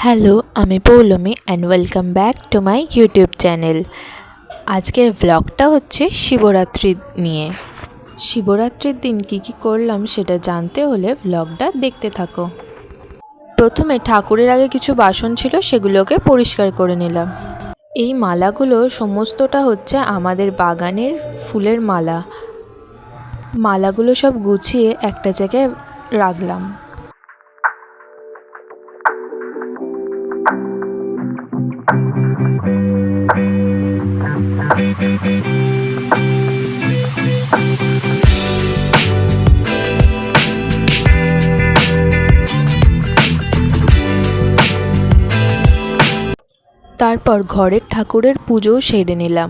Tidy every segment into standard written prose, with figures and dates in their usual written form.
Hello, আমি Poulami and welcome back to my YouTube channel. আজকের ব্লগটা হচ্ছে শিবরাত্রি নিয়ে। শিবরাত্রির দিন কি করলাম সেটা জানতে হলে ব্লগটা দেখতে থাকো। প্রথমে ঠাকুরের আগে কিছু বাসন ছিল, সেগুলোকে পরিষ্কার করে নিলাম। এই মালাগুলো সমস্তটা হচ্ছে আমাদের বাগানের ফুলের মালা। মালাগুলো সব গুছিয়ে একটা জায়গায় রাখলাম। তারপর ঘরের ঠাকুরের পুজোও সেরে নিলাম।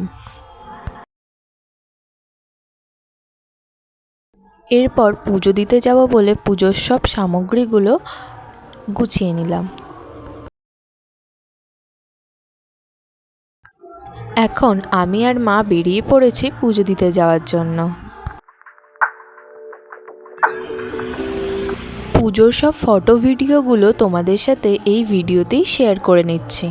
এরপর পুজো দিতে যাব বলে পুজোর সব সামগ্রীগুলো গুছিয়ে নিলাম। এখন আমি আর মা বেরিয়ে পড়েছি পুজো দিতে যাওয়ার জন্য। পুজোর সব ফটো ভিডিওগুলো তোমাদের সাথে এই ভিডিওতেই শেয়ার করে নিচ্ছি।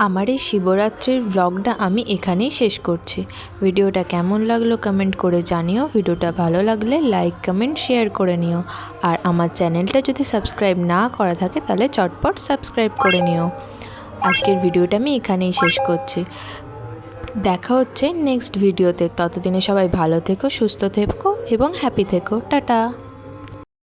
আমার এই শিবরাত্রির ব্লগটা আমি এখানেই শেষ করছি। ভিডিওটা কেমন লাগলো কমেন্ট করে জানিও। ভিডিওটা ভালো লাগলে লাইক কমেন্ট শেয়ার করে নিও। আর আমার চ্যানেলটা যদি সাবস্ক্রাইব না করা থাকে তাহলে চটপট সাবস্ক্রাইব করে নিও। আজকের ভিডিওটা আমি এখানেই শেষ করছি। দেখা হচ্ছে নেক্সট ভিডিওতে। ততদিনে সবাই ভালো থেকো, সুস্থ থেকো এবং হ্যাপি থেকো। টাটা।